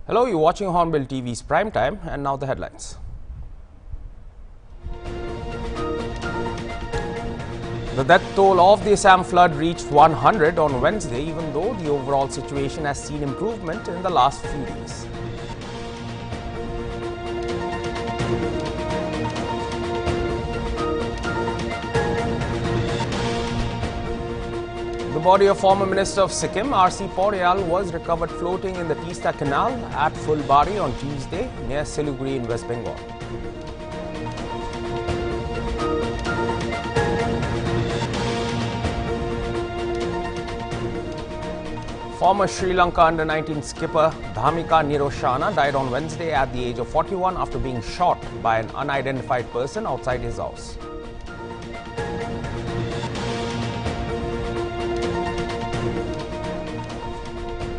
Hello, you're watching Hornbill TV's Prime Time, and now the headlines. The death toll of the Assam flood reached 100 on Wednesday, even though the overall situation has seen improvement in the last few days. The body of former Minister of Sikkim, R.C. Paurial, was recovered floating in the Teesta Canal at Fulbari on Tuesday near Siliguri in West Bengal. Former Sri Lanka under-19 skipper Dhamika Niroshana died on Wednesday at the age of 41 after being shot by an unidentified person outside his house.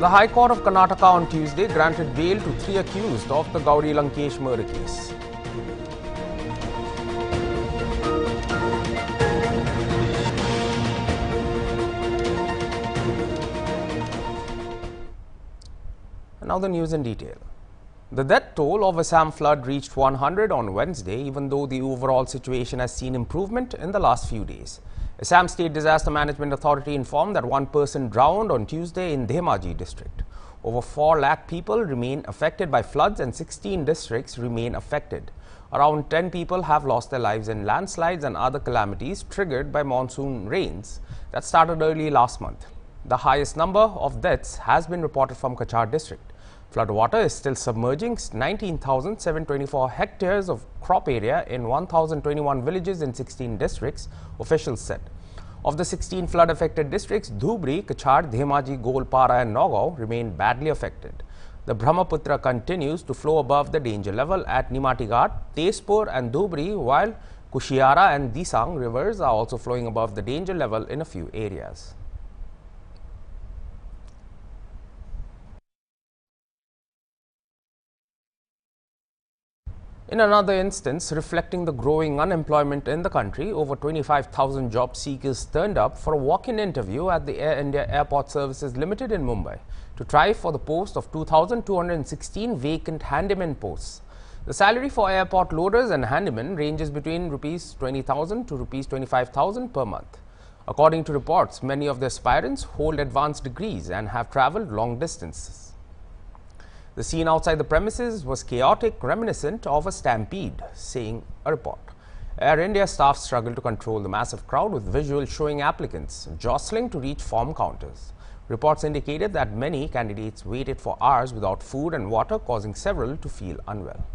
The High Court of Karnataka on Tuesday granted bail to 3 accused of the Gauri Lankesh murder case. Now the news in detail. The death toll of Assam flood reached 100 on Wednesday, even though the overall situation has seen improvement in the last few days. Assam State Disaster Management Authority informed that one person drowned on Tuesday in Dhemaji district. Over 4 lakh people remain affected by floods and 16 districts remain affected. Around 10 people have lost their lives in landslides and other calamities triggered by monsoon rains that started early last month. The highest number of deaths has been reported from Kachar district. Flood water is still submerging 19,724 hectares of crop area in 1,021 villages in 16 districts, officials said. Of the 16 flood-affected districts, Dhubri, Kachar, Dhemaji, Golpara and Nagaon remain badly affected. The Brahmaputra continues to flow above the danger level at Nimatigat, Tezpur and Dhubri, while Kushiara and Disang rivers are also flowing above the danger level in a few areas. In another instance, reflecting the growing unemployment in the country, over 25,000 job seekers turned up for a walk-in interview at the Air India Airport Services Limited in Mumbai to try for the post of 2,216 vacant handyman posts. The salary for airport loaders and handymen ranges between Rs 20,000 to Rs 25,000 per month. According to reports, many of the aspirants hold advanced degrees and have travelled long distances. The scene outside the premises was chaotic, reminiscent of a stampede, saying a report. Air India staff struggled to control the massive crowd, with visuals showing applicants jostling to reach form counters. Reports indicated that many candidates waited for hours without food and water, causing several to feel unwell.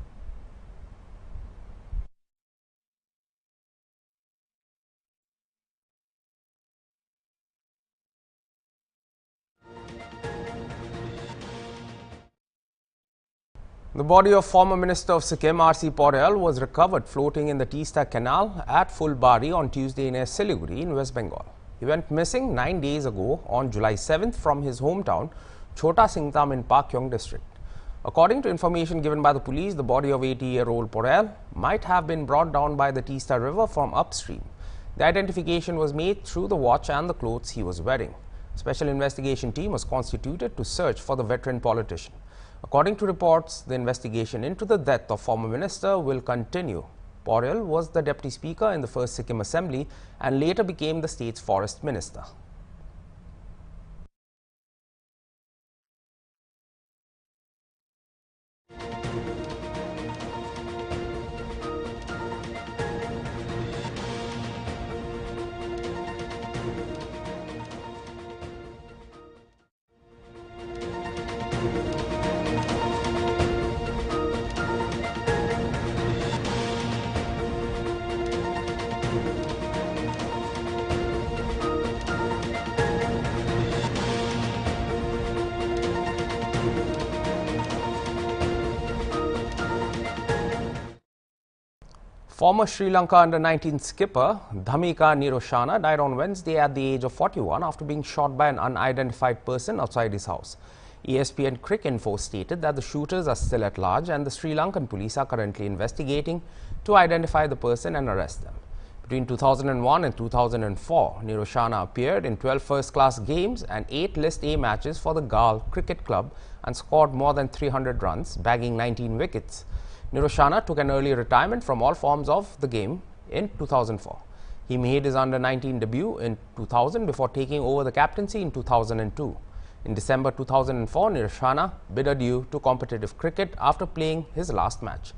The body of former Minister of Sikkim, R.C. Paurial, was recovered floating in the Teesta Canal at Fulbari on Tuesday near Siliguri in West Bengal. He went missing 9 days ago on July 7th from his hometown, Chota Singtam in Pakyong district. According to information given by the police, the body of 80-year-old Paurial might have been brought down by the Teesta River from upstream. The identification was made through the watch and the clothes he was wearing. A special investigation team was constituted to search for the veteran politician. According to reports, the investigation into the death of former minister will continue. Paurial was the deputy speaker in the first Sikkim Assembly and later became the state's forest minister. Former Sri Lanka under-19 skipper Dhamika Niroshana died on Wednesday at the age of 41 after being shot by an unidentified person outside his house. ESPN Cricinfo stated that the shooters are still at large and the Sri Lankan police are currently investigating to identify the person and arrest them. Between 2001 and 2004, Niroshana appeared in 12 first-class games and 8 List A matches for the Galle Cricket Club and scored more than 300 runs, bagging 19 wickets. Niroshana took an early retirement from all forms of the game in 2004. He made his under-19 debut in 2000 before taking over the captaincy in 2002. In December 2004, Niroshana bid adieu to competitive cricket after playing his last match.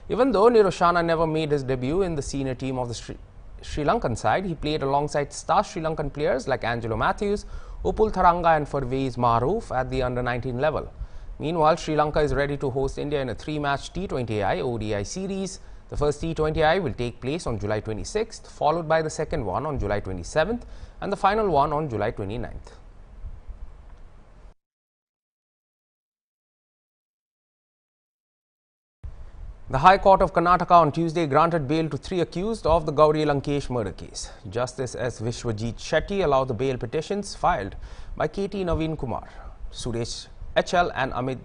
Even though Niroshana never made his debut in the senior team of the Sri Lankan side, he played alongside star Sri Lankan players like Angelo Matthews, Upul Tharanga and Parvez Maroof at the under-19 level. Meanwhile, Sri Lanka is ready to host India in a 3-match T20I ODI series. The first T20I will take place on July 26th, followed by the second one on July 27th and the final one on July 29th. The High Court of Karnataka on Tuesday granted bail to 3 accused of the Gauri Lankesh murder case. Justice S. Vishwajit Shetty allowed the bail petitions filed by KT Naveen Kumar, Suresh HL and Amit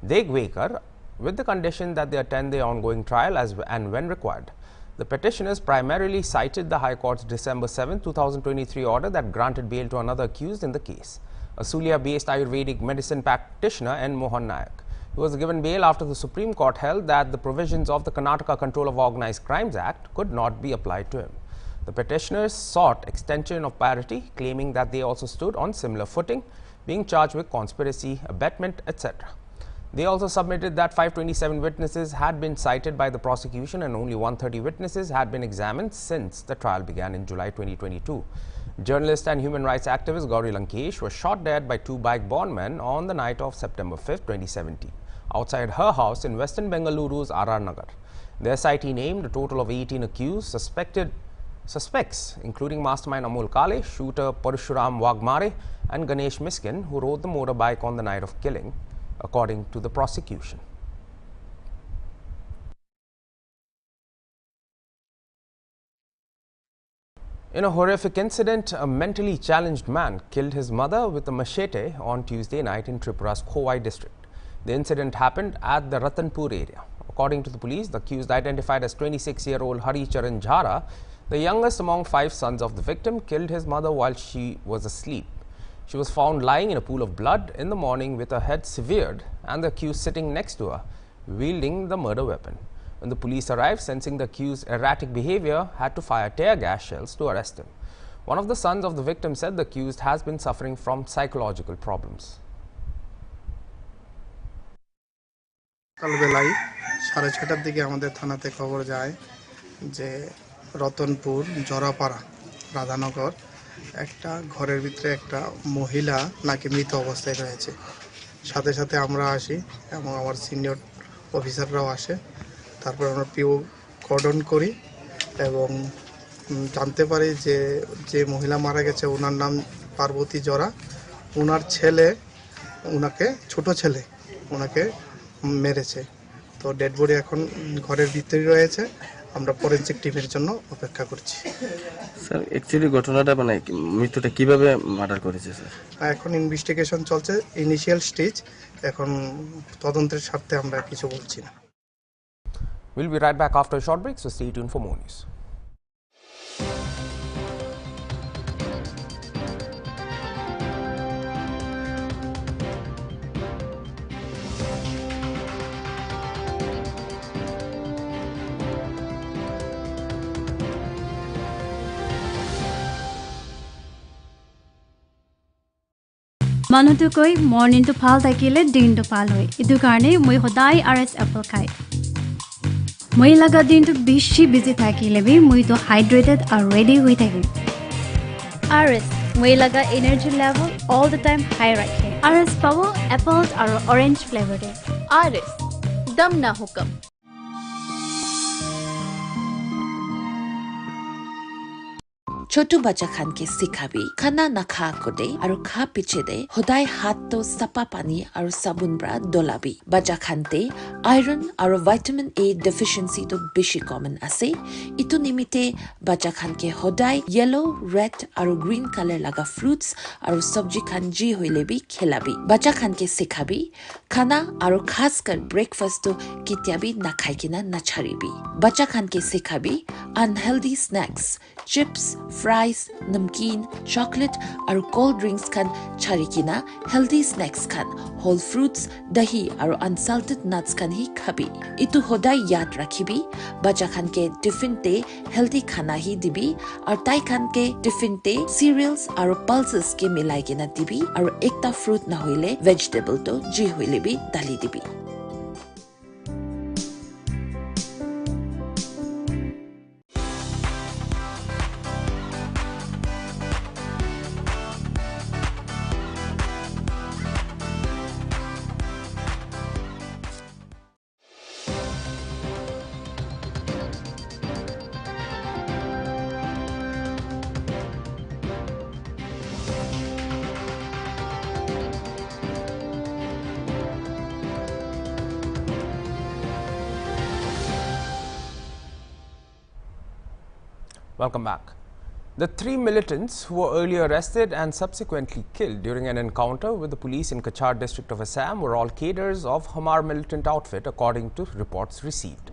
Degwekar with the condition that they attend the ongoing trial as and when required. The petitioners primarily cited the High Court's December 7, 2023 order that granted bail to another accused in the case, a Sulia-based Ayurvedic medicine practitioner N. Mohan Nayak. He was given bail after the Supreme Court held that the provisions of the Karnataka Control of Organised Crimes Act could not be applied to him. The petitioners sought extension of priority, claiming that they also stood on similar footing, being charged with conspiracy, abetment, etc. They also submitted that 527 witnesses had been cited by the prosecution and only 130 witnesses had been examined since the trial began in July 2022. Journalist and human rights activist Gauri Lankesh was shot dead by 2 bike bondmen on the night of September 5, 2017, outside her house in Western Bengaluru's RR Nagar. The SIT named a total of 18 accused suspects, including mastermind Amol Kale, shooter Parshuram Wagmare and Ganesh Miskin, who rode the motorbike on the night of killing, according to the prosecution. In a horrific incident, a mentally challenged man killed his mother with a machete on Tuesday night in Tripura's Khowai district. The incident happened at the Ratanpur area. According to the police, the accused, identified as 26-year-old Hari Charan Jhara, the youngest among 5 sons of the victim, killed his mother while she was asleep. She was found lying in a pool of blood in the morning with her head severed and the accused sitting next to her, wielding the murder weapon. When the police arrived, sensing the accused's erratic behavior, had to fire tear gas shells to arrest him. One of the sons of the victim said the accused has been suffering from psychological problems. কালবেলায় 6:30টার দিকে আমাদের থানাতে খবর যায় যে রতনপুর জরাপাড়া রাধানগর একটা ঘরের ভিতরে একটা মহিলা নাকি মৃত অবস্থায় রয়েছে। সাথে সাথে আমরা আসি এবং আমার সিনিয়র অফিসাররাও আসে। তারপর আমরা পিও কর্ডন করি এবং জানতে পারি যে মহিলা মারা গেছে ওনার নাম পার্বতী জরা। ওনার ছেলে ওনাকে ছোট ছেলে ওনাকে মেরেছে। তো ডেড বডি এখন ঘরের ভিতরে রয়েছে। আমরা ফরেনসিক টিমের জন্য অপেক্ষা করছি। স্যার অ্যাকচুয়ালি ঘটনাটা মানে মৃত্যুটা কিভাবে মার্ডার করেছে স্যার? এখন ইনভেস্টিগেশন চলছে, ইনিশিয়াল স্টেজ। এখন তদন্তের স্বার্থে আমরা কিছু বলছি না। We'll be right back after a short break, so stay tuned for more news. মানুহটো কই মৰ্নিংটো ভাল থাকিলে দিনটো ভাল হয়। এইটো কাৰণে মই সদায় RS এপল খাই। মই লগা দিনটো বেছি বিজি থাকিলে বি মইতো হাইড্ৰেটেড আৰু ৰেডি হৈ থাকিম। RS মই লগা energy level all the time high ৰাখে। RS পাব এপল আৰু অৰেঞ্জ ফ্লেভাৰে। RS দম না হুকম। छोटू बच्चा खान के सिखाबी खाना ना खा को दे और खा पीछे दे होदाय हाथ तो सपा पानी और साबुन ब्रा डोलाबी बच्चा खान ते आयरन और विटामिन A डेफिशिएंसी तो बेसी कॉमन आसे इतो निमित्ते बच्चा खान के होदाय येलो रेड और ग्रीन कलर लगा फ्रूट्स और सब्जी खान जी होइले भी खिलाबी बच्चा खान के सिखाबी खाना और खासकर ब्रेकफास्ट तो कित्याबी ना खाई किना ना छारीबी बच्चा खान के सिखाबी unhealthy snacks, chips, fries, namkeen, chocolate aru cold drinks khan charikina healthy snacks khan whole fruits, dahi aru unsalted nuts khan hi khabi. Itu hodai yad rakhibi bacha khan ke tiffin te healthy khana hi dibi aru tai khan ke tiffin te cereals aru pulses ke milai kena dibi aru ekta fruit na hoile vegetable to ji hoile bi dali dibi. Welcome back. The 3 militants who were earlier arrested and subsequently killed during an encounter with the police in Kachar district of Assam were all cadres of Hamar militant outfit, according to reports received.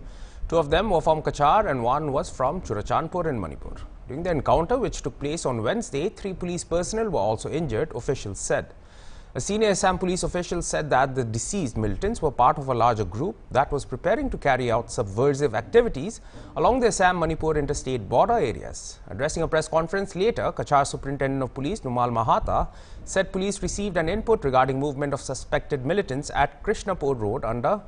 2 of them were from Kachar and 1 was from Churachandpur in Manipur. During the encounter, which took place on Wednesday, 3 police personnel were also injured, officials said. A senior Assam police official said that the deceased militants were part of a larger group that was preparing to carry out subversive activities along the Assam-Manipur interstate border areas. Addressing a press conference later, Kachar Superintendent of Police Numal Mahata said police received an input regarding movement of suspected militants at Krishnapur Road under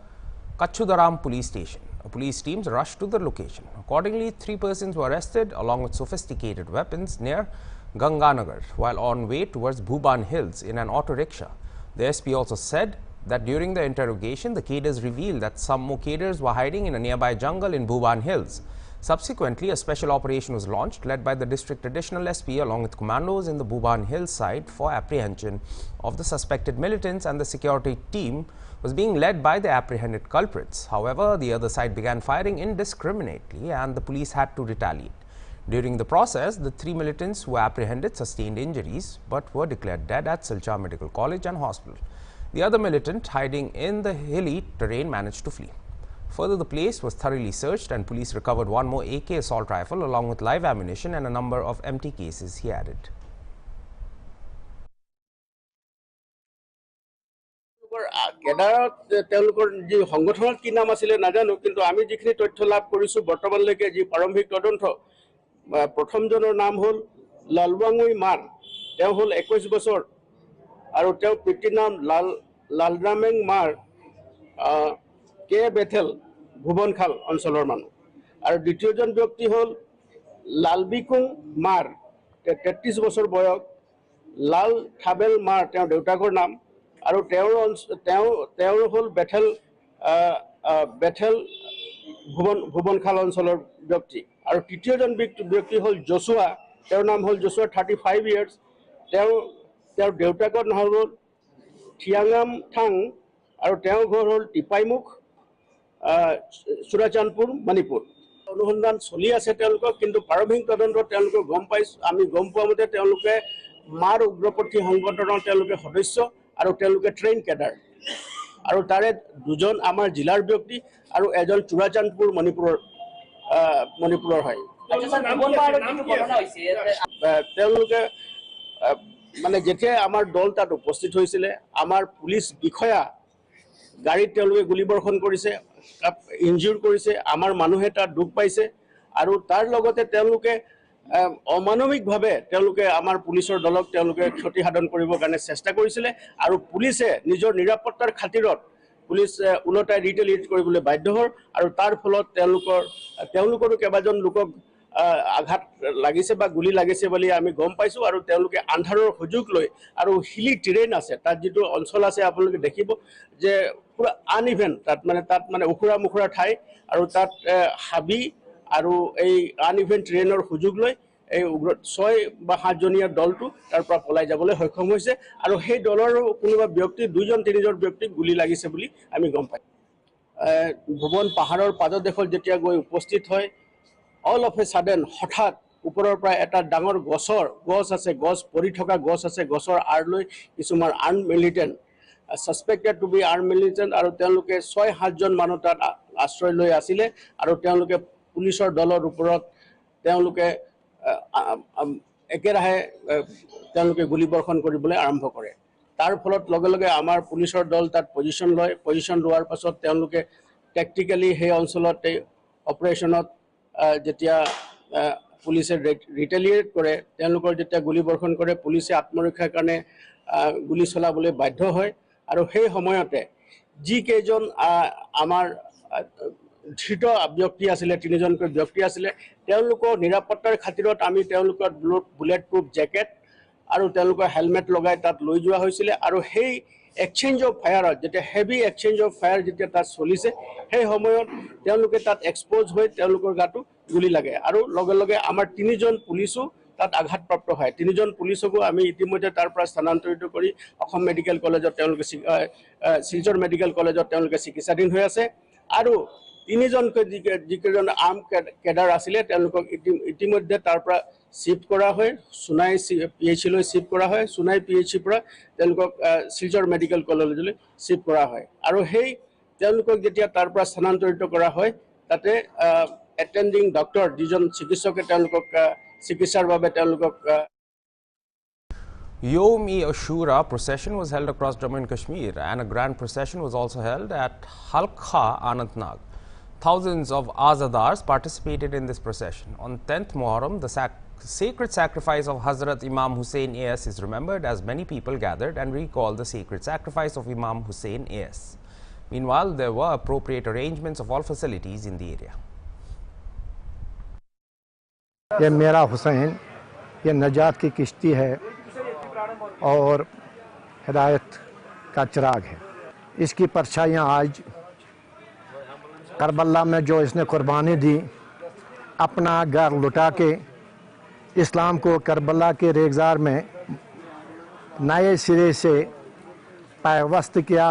Kachudaram police station. A police team rushed to the location. Accordingly, 3 persons were arrested along with sophisticated weapons near Ganganagar while on way towards Bhuban Hills in an auto rickshaw. The SP also said that during the interrogation, the cadres revealed that some more cadres were hiding in a nearby jungle in Bhuban Hills. Subsequently, a special operation was launched led by the district additional SP along with commandos in the Bhuban Hills side for apprehension of the suspected militants, and the security team was being led by the apprehended culprits. However, the other side began firing indiscriminately and the police had to retaliate. During the process, the 3 militants who were apprehended sustained injuries but were declared dead at Silchar Medical College and Hospital. The other militant, hiding in the hilly terrain, managed to flee. Further, the place was thoroughly searched and police recovered 1 more AK assault rifle along with live ammunition and a number of empty cases, he added. কেডাৰত তেওঁলোকৰ যি সংগঠনৰ কি নাম আছিল নাজানো, কিন্তু আমি যিখিনি তথ্য লাভ কৰিছো বৰ্তমানলৈকে যি প্ৰাৰম্ভিক তদন্ত প্ৰথমজনৰ নাম হ'ল লালৱাঙুই মাৰ, তেওঁ হ'ল 21 বছৰ আৰু তেওঁৰ পিতৃৰ নাম লালৰামেং মাৰ, কে বেথেল ভুৱনখাল অঞ্চলৰ মানুহ। আৰু দ্বিতীয়জন ব্যক্তি হ'ল লালবিকুং মাৰ, 33 বছৰ বয়স, লাল থাবেল মাৰ তেওঁৰ দেউতাকৰ নাম, আৰু তেওঁৰ হ'ল বেথেল ভুৱনখাল অঞ্চলৰ ব্যক্তি। আৰু তৃতীয়জন ব্যক্তি হ'ল জছুৱা, তেওঁৰ নাম হ'ল জছুৱা, 35 ইয়াৰ্ছ, তেওঁৰ দেউতাকৰ নাম হ'ল থিয়াঙাম থাং আৰু তেওঁৰ ঘৰ হ'ল টিপাইমুখ, চুৰাচান্দপুৰ, মণিপুৰ। অনুসন্ধান চলি আছে তেওঁলোকক, কিন্তু প্ৰাৰম্ভিক তদন্তত তেওঁলোকে আমি গম পোৱা মতে তেওঁলোকে মাৰ উগ্ৰপন্থী সংগঠনৰ তেওঁলোকে সদস্য আৰু তেওঁলোকে ট্ৰেইন কেডাৰ, আৰু তাৰে 2জন আমাৰ জিলাৰ ব্যক্তি আৰু এজন চুৰাচান্দপুৰ মণিপুৰৰ হয়। তেওঁলোকে মানে যেতিয়া আমাৰ দল তাত উপস্থিত হৈছিলে, আমাৰ পুলিচ বিষয়া গাড়ীত তেওঁলোকে গুলীবৰ্ষণ কৰিছে, ইনজিউৰ কৰিছে, আমাৰ মানুহে তাত দুখ পাইছে, আৰু তাৰ লগতে তেওঁলোকে অমানৱিকভাৱে তেওঁলোকে আমাৰ পুলিচৰ দলক তেওঁলোকে ক্ষতি সাধন কৰিবৰ কাৰণে চেষ্টা কৰিছিলে, আৰু পুলিচে নিজৰ নিৰাপত্তাৰ খাতিৰত পুলিচ ওলটাই ৰিটেলিয়েট কৰিবলৈ বাধ্য হ'ল, আৰু তাৰ ফলত তেওঁলোকৰো কেইবাজন লোকক আঘাত লাগিছে বা গুলি লাগিছে বুলি আমি গম পাইছোঁ। আৰু তেওঁলোকে আন্ধাৰৰ সুযোগ লৈ, আৰু হিলি টেৰেইন আছে তাত, যিটো অঞ্চল আছে আপোনালোকে দেখিব যে পুৰা আনইভেন, তাত মানে উখুৰা মুখুৰা ঠাই, আৰু তাত হাবি আৰু এই আনইভেন টেৰেইনৰ সুযোগ লৈ এই 6 বা 7জনীয়া দলটো তাৰ পৰা পলাই যাবলৈ সক্ষম হৈছে, আৰু সেই দলৰ কোনোবা ব্যক্তি 2-3জন ব্যক্তিক গুলি লাগিছে বুলি আমি গম পাই। ভুৱন পাহাৰৰ পাদদেশত যেতিয়া গৈ উপস্থিত হয়, অল অফ এ ছাডেন হঠাৎ ওপৰৰ পৰা এটা ডাঙৰ গছ আছে, পৰি থকা গছ আছে, গছৰ আঁৰ লৈ কিছুমান arm militant, suspected to be arm militant, আৰু তেওঁলোকে 6-7জন মানুহ তাত আশ্ৰয় লৈ আছিলে, আৰু তেওঁলোকে পুলিচৰ দলৰ ওপৰত তেওঁলোকে একেৰাহে তেওঁলোকে গুলীবৰ্ষণ কৰিবলৈ আৰম্ভ কৰে। তাৰ ফলত লগে লগে আমাৰ পুলিচৰ দল তাত পজিশ্যন লয়। পজিশ্যন লোৱাৰ পাছত তেওঁলোকে টেকটিক্যালি সেই অঞ্চলতে অপাৰেশ্যনত যেতিয়া পুলিচে ৰিটেলিয়েট কৰে, তেওঁলোকৰ যেতিয়া গুলীবৰ্ষণ কৰে, পুলিচে আত্মৰক্ষাৰ কাৰণে গুলী চলাবলৈ বাধ্য হয়। আৰু সেই সময়তে যিকেইজন আমাৰ ধৃত ব্যক্তি আছিলে, 3জনকৈ ব্যক্তি আছিলে, তেওঁলোকৰ নিৰাপত্তাৰ খাতিৰত আমি তেওঁলোকৰ বুলেট প্ৰুফ জেকেট আৰু তেওঁলোকৰ হেলমেট লগাই তাত লৈ যোৱা হৈছিলে। আৰু সেই এক্সচেঞ্জ অফ ফায়াৰত যেতিয়া হেভি এক্সচেঞ্জ অফ ফায়াৰ যেতিয়া তাত চলিছে, সেই সময়ত তেওঁলোকে তাত এক্সপ'জ হৈ তেওঁলোকৰ গাটো গুলি লাগে। আৰু লগে লগে আমাৰ 3জন পুলিচো তাত আঘাতপ্ৰাপ্ত হয়। 3জন পুলিচকো আমি ইতিমধ্যে তাৰ পৰা স্থানান্তৰিত কৰি অসম মেডিকেল কলেজত তেওঁলোকে শিলচৰ মেডিকেল কলেজত তেওঁলোকে চিকিৎসাধীন হৈ আছে। আৰু 3জনকৈ যিকেইজন আৰ্ম কেডাৰ আছিলে তেওঁলোকক ইতিমধ্যে তাৰ পৰা শিফ্ট কৰা হয়, সোনাই PHC লৈ শিফ্ট কৰা হয়। সোনাই PHC পৰা তেওঁলোকক শিলচৰ মেডিকেল কলেজলৈ শিফ্ট কৰা হয়। আৰু সেই তেওঁলোকক যেতিয়া তাৰ পৰা স্থানান্তৰিত কৰা হয়, তাতে এটেণ্ডিং ডক্টৰ যিজন চিকিৎসকে তেওঁলোকক চিকিৎসাৰ বাবে তেওঁলোকক Yom-e-Ashura procession was held across Jammu and Kashmir, and a grand procession was also held at Halkha, Anantnag. Thousands of Azadars participated in this procession. On 10th Muharram, the sacred sacrifice of Hazrat Imam Hussain A.S. is remembered as many people gathered and recalled the sacred sacrifice of Imam Hussain A.S. Meanwhile, there were appropriate arrangements of all facilities in the area. ये मेरा हुसैन, ये नजात की किश्ती है और हिदायत का चिराग है। इसकी परछाइयाँ आज करबला में जो इसने कुर्बानी दी, अपना घर लुटा के इस्लाम को करबला के रेगज़ार में नए सिरे से पैवस्त किया,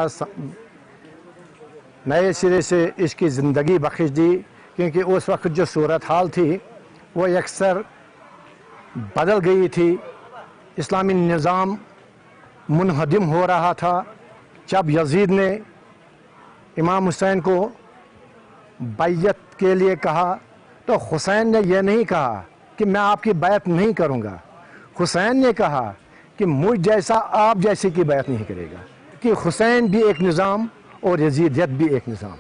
नए सिरे से इसकी ज़िंदगी बख्श दी। क्योंकि उस वक्त जो सूरत हाल थी वो अक्सर बदल गई थी। इस्लामी निज़ाम मुनहदिम हो रहा था। जब यजीद ने इमाम हुसैन को बैयत के लिए कहा तो हुसैन ने यह नहीं कहा कि मैं आपकी बैत नहीं करूँगा। हुसैन ने कहा कि मुझ जैसा आप जैसे की बैत नहीं करेगा। कि हुसैन भी एक निज़ाम और यजीदियत भी एक निज़ाम।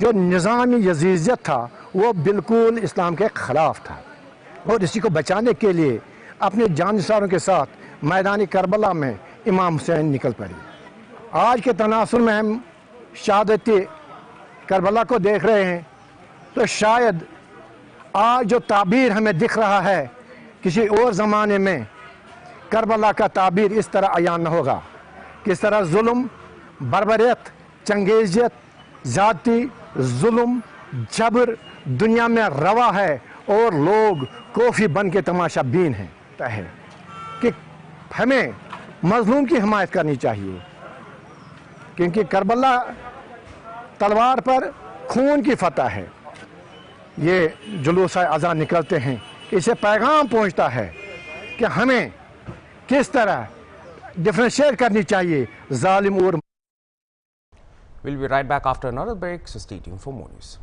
जो निज़ाम यजीदियत था वो बिल्कुल इस्लाम के ख़िलाफ़ था, और इसी को बचाने के लिए अपने जानसारों के साथ मैदानी करबला में इमाम हुसैन निकल पड़े। आज के तनासुर में हम शहादत करबला को देख रहे हैं, तो शायद आज जो ताबीर हमें दिख रहा है, किसी और ज़माने में करबला का ताबीर इस तरह अयान न होगा। किस तरह जुल्म, बर्बरियत, चंगेजियत, ज़ाती जुल्म, जबर दुनिया में रवा है, और लोग कोफ़ी बन के तमाशा बीन हैं। है कि हमें मज़लूम की हिमायत करनी चाहिए, क्योंकि करबला तलवार पर खून की फतह है। ये जुलूस अज़ा निकलते हैं, इसे पैगाम पहुंचता है कि हमें किस तरह डिफरेंशिएट करनी चाहिए जालिम और। We'll be right back after another break, so stay tuned for more news.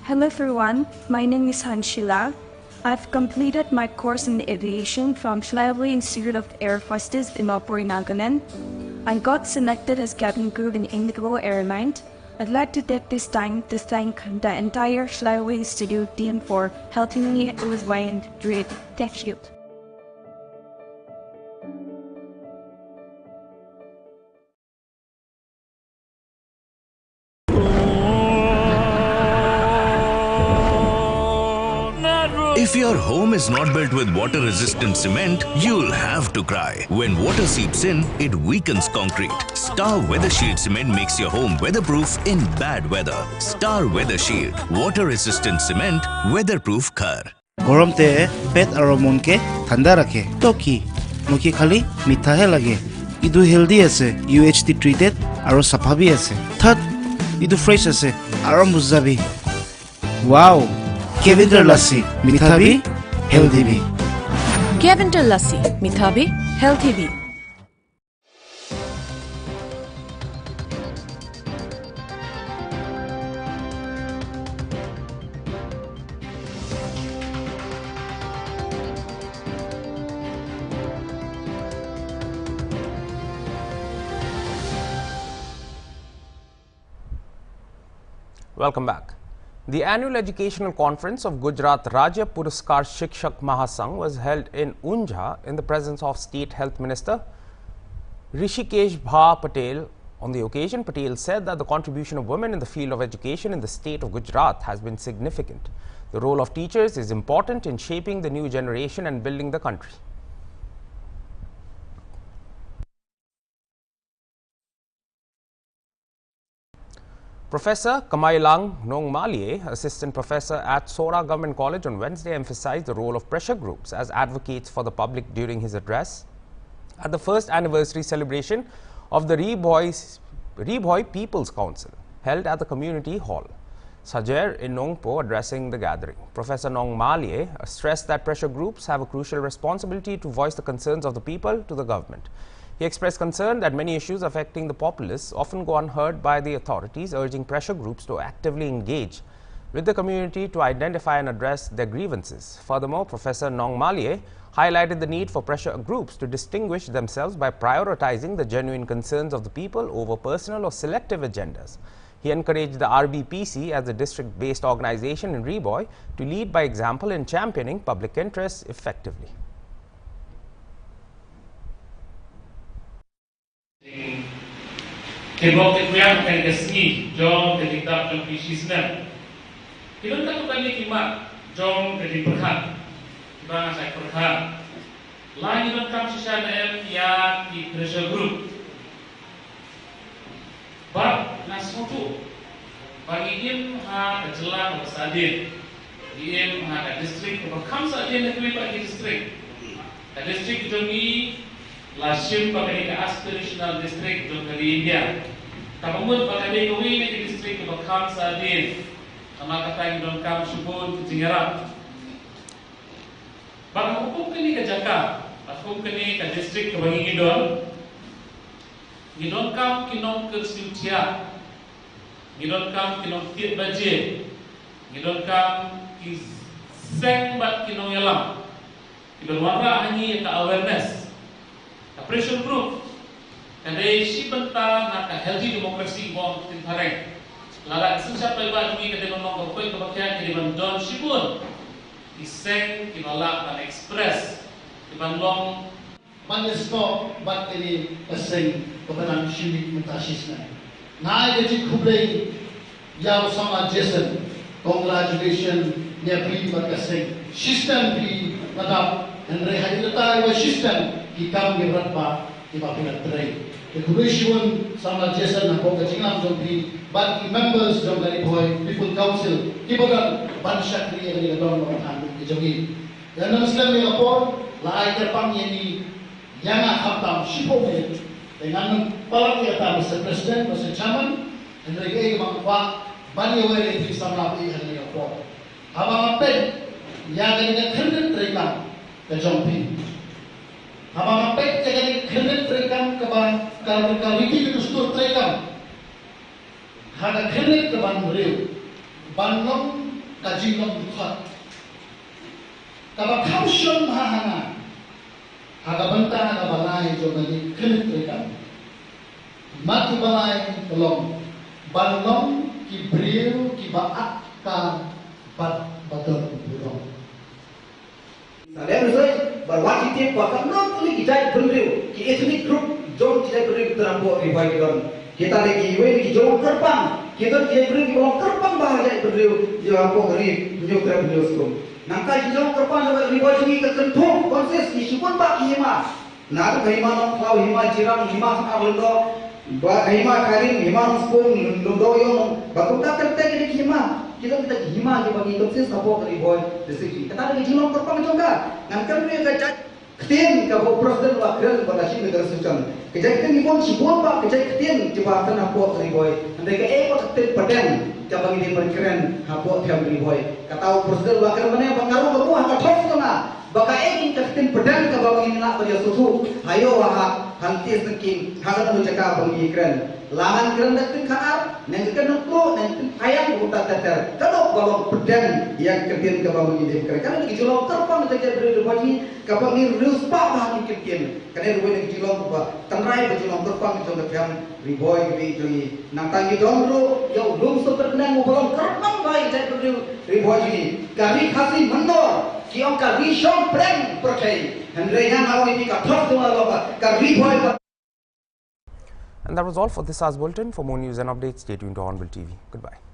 Hello everyone, my name is Hanshila. I've completed my course in aviation from Flyaway Institute of Air Forces in Lankan. I got selected as cabin crew in Indigo Airline. I'd like to take this time to thank the entire Flyaway Institute team for helping me with my dream. Thank you. If your home is not built with water-resistant cement, you'll have to cry. When water seeps in, it weakens concrete. Star Weather Shield cement makes your home weatherproof in bad weather. Star Weather Shield, water-resistant cement, weatherproof घर. गरम ते पेट और मन के ठंडा रखे तो की मुखी खाली मीठा है लगे idu healthy ase, UHT treated aro safa bi ase. Third, idu fresh ase aro muzabi. Wow, Keventer lassi, mitha bhi, healthy bhi. Keventer lassi, mitha bhi, healthy bhi. Welcome back. The annual educational conference of Gujarat Rajya Puraskar Shikshak Mahasangh was held in Unjha in the presence of State Health Minister Rishikesh Bha Patel. On the occasion, Patel said that the contribution of women in the field of education in the state of Gujarat has been significant. The role of teachers is important in shaping the new generation and building the country. Professor Kamailang Nongmalie, assistant professor at Sora Government College on Wednesday, emphasized the role of pressure groups as advocates for the public during his address at the first anniversary celebration of the Reboy People's Council held at the community hall, Sajer in Nongpo, addressing the gathering. Professor Nongmalie stressed that pressure groups have a crucial responsibility to voice the concerns of the people to the government. He expressed concern that many issues affecting the populace often go unheard by the authorities, urging pressure groups to actively engage with the community to identify and address their grievances. Furthermore, Professor Nongmalie highlighted the need for pressure groups to distinguish themselves by prioritizing the genuine concerns of the people over personal or selective agendas. He encouraged the RBPC as a district-based organization in Reboy to lead by example in championing public interests effectively. Kebok kekuyan kan kesni jom dari kitab dan pisisna. Kita tak kembali kimat jom dari berhak. Bang saya berhak. Lain dalam kam sisa el ya di pressure group. Bab nasutu bagi im ha kejelang bersadin. Im ha ke distrik berkam sadin nekui bagi distrik. Ke distrik jomi Lashim bagi ke aspirational district jom dari India. Kamu bagi kami ke district berkam sadin. Sama kata yang kam subun Jingarap. Bagi hukum kini ke Jakarta, hukum kini ke district ke bagi Ngidon. Ngidon kam kinong ke Sintia. Ngidon kam kinong tiap baje. Ngidon kam kiseng bat kinong yalam. Ngidon warna hanyi ke awareness. Pressure group kadai si benta nak healthy democracy bom tin thareng lala susah pelbagai ni kadai memang berpoin kebahagiaan kadai mendon sibun iseng kinolak dan express di bandong manisno bat ini asing kebenaran syurik mentasisna na jadi kublai yau sama Jason congratulations dia beri berkasih sistem di madap dan rehabilitasi wa sistem kita mengerat pak di bagian terai. Kemudian sama Jason nak bawa kejingan jombi, bagi members jom dari boy people council, kibaran banyak kriya dari orang orang di jombi. Dan Muslim yang lapor, laai terpang ini yang khatam sipomen dengan palang kita masa presiden masa chairman, dan mereka memang pak bani awal itu sama api hari lapor. Abang apa yang dengan kendel terekam ke jombi. Abang apa yang kendel terekam ke bang kalau itu dustur terekam. Hada kendel ke bang beriu, banglong kajilong bukat. Kalau kausion mahana, hada bentang hada balai jodoh di kendel terekam. Mati balai belum, banglong ki beriu ki baat ka bat bater burung. Saya rasa berwajib tiap waktu not only kita berdiri, kita ethnic group jom kita berdiri terampuk revival. Kita lagi lagi jom terbang, kita berdiri belum terbang bahaya berdiri jauh hari jauh berdiri sekom. Nangkai jauh terbang jauh revival ini kekentung konses isu pun bak hima. Nak hima nak kau hima jiram hima sangat lendo, hima karim hima sekom lendo yang bakuta tertek ini hima. Kita hima je bagi konses apa dari boy resiki. Kita ada jilong terbang juga. Nangkan dia kacak Ketin kabo presiden wakil berdasar negara sucan. Kejadian ini pun cibun pak kejadian jabatan hapok riboy. Andai ke ekor ketin pedang jabang ini berkeren hapok tiam riboy. Kata presiden wakil mana pengaruh berbuah kathok sana. Baka egin ketin pedang kabang ini nak berjasusu. Hayo wahak hantis nekin hasan menjaga bangi keren. Laman keren ketin kanar, nengken nuklo, nengken ayam buta teter. Kalau balong pedang yang ketin kabang ini keren. Karena lagi jual terpang saja beri kabang ini rius pak bahan ketin. Karena ruwen lagi jual apa? Tenrai berjual terpang jual tiang riboy jadi nantang dondro, yau lum seperti mau balong terpang baik jadi beri riboy ini. Kami kasih menor. Kiong ka rishon prem percay. Hendrenya awak ini ka thok dua loba ka riboy. And that was all for this hour's bulletin. For more news and updates, stay tuned to Hornbill TV. Goodbye.